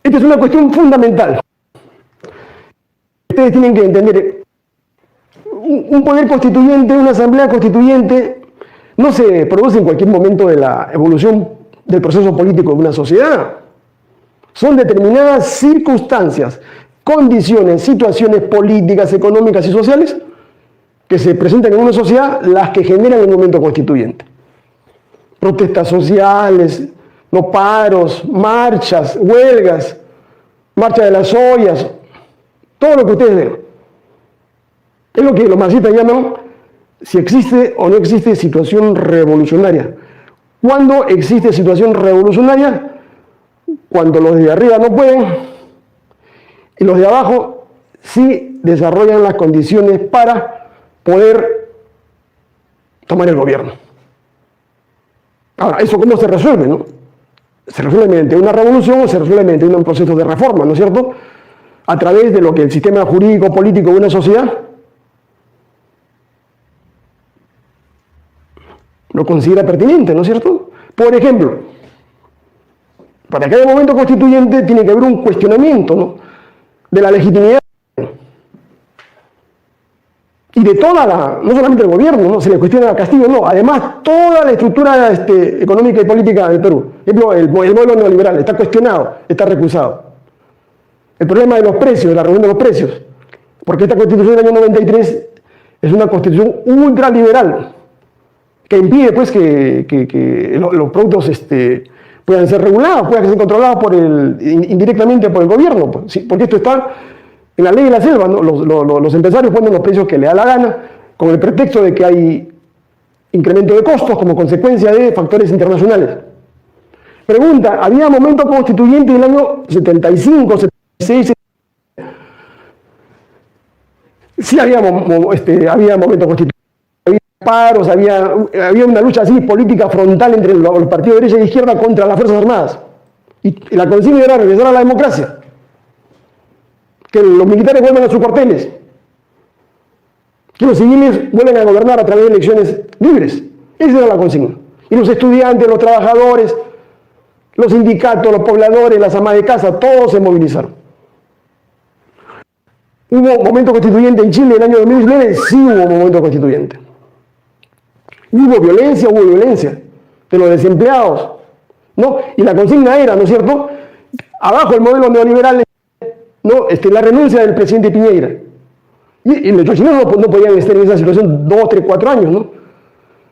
Esta es una cuestión fundamental. Ustedes tienen que entender, un poder constituyente, una asamblea constituyente, no se produce en cualquier momento de la evolución del proceso político de una sociedad. Son determinadas circunstancias, condiciones, situaciones políticas, económicas y sociales que se presentan en una sociedad las que generan el momento constituyente. Protestas sociales, no paros, marchas, huelgas, marcha de las ollas, todo lo que ustedes ven. Es lo que los marxistas llaman si existe o no existe situación revolucionaria. ¿Cuándo existe situación revolucionaria? Cuando los de arriba no pueden y los de abajo sí desarrollan las condiciones para poder tomar el gobierno. Ahora, ¿eso cómo se resuelve, no? Se resuelve mediante una revolución o se resuelve mediante un proceso de reforma, ¿no es cierto? A través de lo que el sistema jurídico político de una sociedad lo considera pertinente, ¿no es cierto? Por ejemplo, para que haya momento constituyente tiene que haber un cuestionamiento, ¿no?, de la legitimidad y de toda la, no solamente el gobierno, ¿no?, se le cuestiona a Castillo, no, además toda la estructura económica y política del Perú. Por ejemplo, el modelo neoliberal está cuestionado, está recusado. El problema de los precios, de la reunión de los precios, porque esta constitución del año 93 es una constitución ultraliberal que impide pues que los productos puedan ser regulados, puedan ser controlados indirectamente por el gobierno, porque esto está en la ley de la selva, ¿no? Los empresarios ponen los precios que les da la gana con el pretexto de que hay incremento de costos como consecuencia de factores internacionales. Pregunta, ¿había momento constituyente en el año 75, 76? Sí había momento constituyente. Había paros, había una lucha así política frontal entre los partidos de derecha e izquierda contra las Fuerzas Armadas. Y la consigna era regresar a la democracia. Que los militares vuelvan a sus cuarteles. Que los civiles vuelvan a gobernar a través de elecciones libres. Esa era la consigna. Y los estudiantes, los trabajadores, los sindicatos, los pobladores, las amas de casa, todos se movilizaron. ¿Hubo momento constituyente en Chile en el año 2019? Sí hubo momento constituyente. Hubo violencia de los desempleados, ¿no? Y la consigna era, ¿no es cierto?, abajo el modelo neoliberal, ¿no?, la renuncia del presidente Piñera. Y los chilenos no podían estar en esa situación 2, 3, 4 años, ¿no?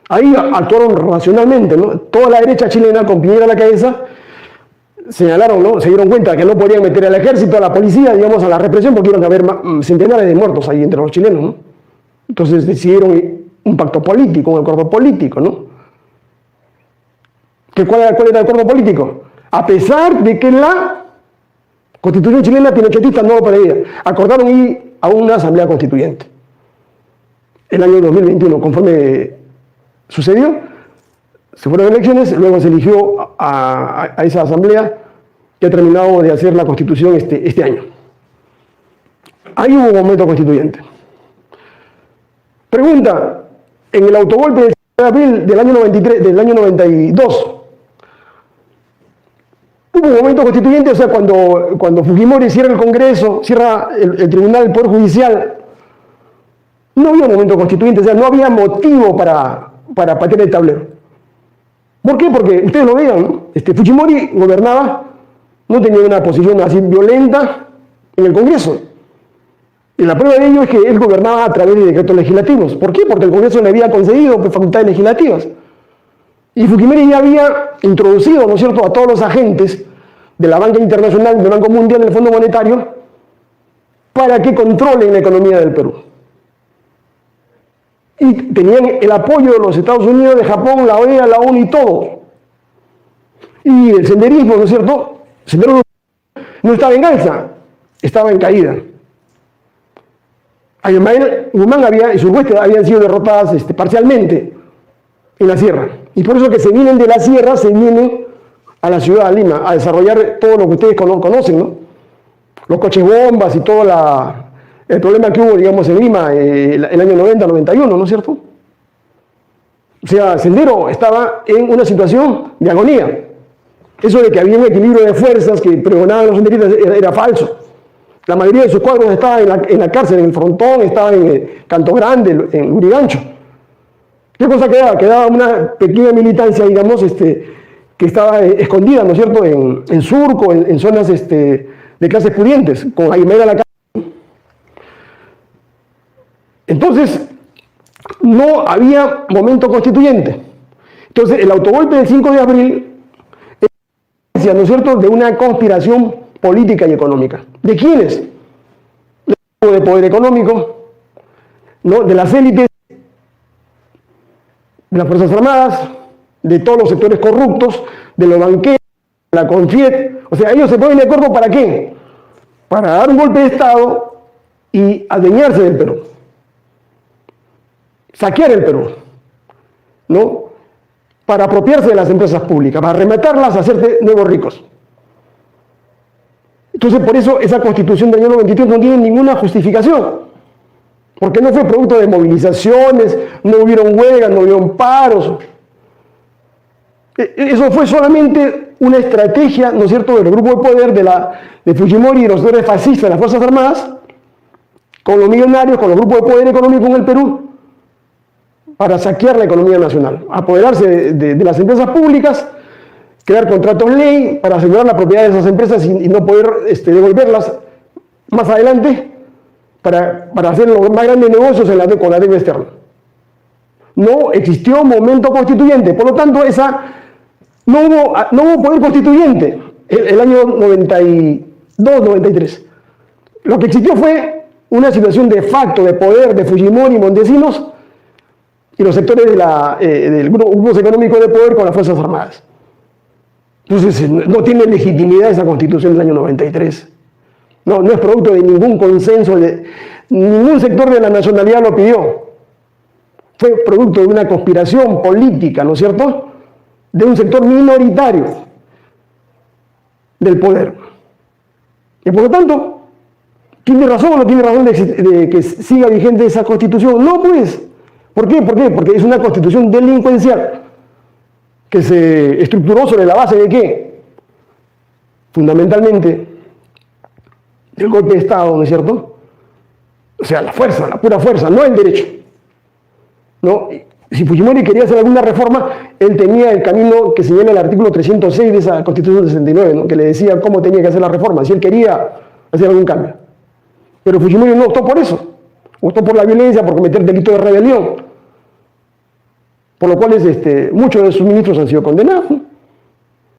Ahí actuaron racionalmente, ¿no? Toda la derecha chilena, con Piñera a la cabeza, señalaron, ¿no?, se dieron cuenta que no podían meter al ejército, a la policía, digamos, a la represión, porque iban a haber centenares de muertos ahí entre los chilenos, ¿no? Entonces decidieron un pacto político, un acuerdo político, ¿no? ¿Cuál era el acuerdo político? A pesar de que la Constitución chilena pinochetista no lo preveía, acordaron ir a una asamblea constituyente. El año 2021, conforme sucedió, se fueron elecciones, luego se eligió a esa asamblea que ha terminado de hacer la Constitución este año. Ahí hubo un momento constituyente. Pregunta, en el autogolpe del 7 de abril del año 92, hubo un momento constituyente, o sea, cuando Fujimori cierra el Congreso, cierra el Tribunal del Poder Judicial, no había un momento constituyente, o sea, no había motivo para patear el tablero. ¿Por qué? Porque ustedes lo vean, ¿no? Fujimori gobernaba, no tenía una posición así violenta en el Congreso. Y la prueba de ello es que él gobernaba a través de decretos legislativos. ¿Por qué? Porque el Congreso le había concedido facultades legislativas. Y Fujimori ya había introducido, ¿no es cierto?, a todos los agentes de la banca internacional, del Banco Mundial, del Fondo Monetario, para que controlen la economía del Perú. Y tenían el apoyo de los Estados Unidos, de Japón, la OEA, la ONU y todo. Y el senderismo, ¿no es cierto?, no estaba en alza, estaba en caída. Aymael Guzmán y sus huestes habían sido derrotadas parcialmente en la sierra. Y por eso que se vienen de la sierra, se vienen a la ciudad de Lima a desarrollar todo lo que ustedes conocen, ¿no? Los coches bombas y todo el problema que hubo, digamos, en Lima el año 90, 91, ¿no es cierto? O sea, Sendero estaba en una situación de agonía. Eso de que había un equilibrio de fuerzas que pregonaban los sandinistas era falso. La mayoría de sus cuadros estaba en la cárcel, en el Frontón, estaba en Canto Grande, en Lurigancho. ¿Qué cosa quedaba? Quedaba una pequeña militancia, digamos, que estaba escondida, ¿no es cierto?, en Surco, en zonas de clases pudientes, con Aymara a la calle. Entonces, no había momento constituyente. Entonces, el autogolpe del 5 de abril es, ¿no es cierto?, de una conspiración política y económica. ¿De quiénes? De poder económico, ¿no?, de las élites, de las Fuerzas Armadas, de todos los sectores corruptos, de los banqueros, de la CONFIET. O sea, ellos se ponen de acuerdo ¿para qué? Para dar un golpe de Estado y adueñarse del Perú. Saquear el Perú, ¿no? Para apropiarse de las empresas públicas, para rematarlas, hacerse nuevos ricos. Entonces, por eso esa Constitución del año 93 no tiene ninguna justificación, porque no fue producto de movilizaciones, no hubieron huelgas, no hubieron paros. Eso fue solamente una estrategia, ¿no es cierto?, del grupo de poder de Fujimori y los sectores fascistas de las Fuerzas Armadas, con los millonarios, con los grupos de poder económico en el Perú, para saquear la economía nacional, apoderarse de las empresas públicas, crear contratos ley para asegurar la propiedad de esas empresas y no poder devolverlas más adelante para hacer los más grandes negocios con la deuda externa. No existió momento constituyente, por lo tanto no hubo poder constituyente el año 92-93. Lo que existió fue una situación de facto de poder de Fujimori y Montesinos y los sectores del grupos económicos de poder con las Fuerzas Armadas. Entonces, no tiene legitimidad esa Constitución del año 93. No es producto de ningún consenso, ningún sector de la nacionalidad lo pidió. Fue producto de una conspiración política, ¿no es cierto?, de un sector minoritario del poder. Y por lo tanto, ¿tiene razón o no tiene razón de que siga vigente esa Constitución? No, pues. ¿Por qué? Porque es una Constitución delincuencial que se estructuró sobre la base de ¿qué? Fundamentalmente del golpe de Estado, ¿no es cierto? O sea, la fuerza, la pura fuerza, no el derecho, ¿no? Si Fujimori quería hacer alguna reforma, él tenía el camino que señala el artículo 306 de esa Constitución del 69, ¿no?, que le decía cómo tenía que hacer la reforma, si él quería hacer algún cambio. Pero Fujimori no optó por eso, optó por la violencia, por cometer delito de rebelión, por lo cual muchos de sus ministros han sido condenados, ¿no?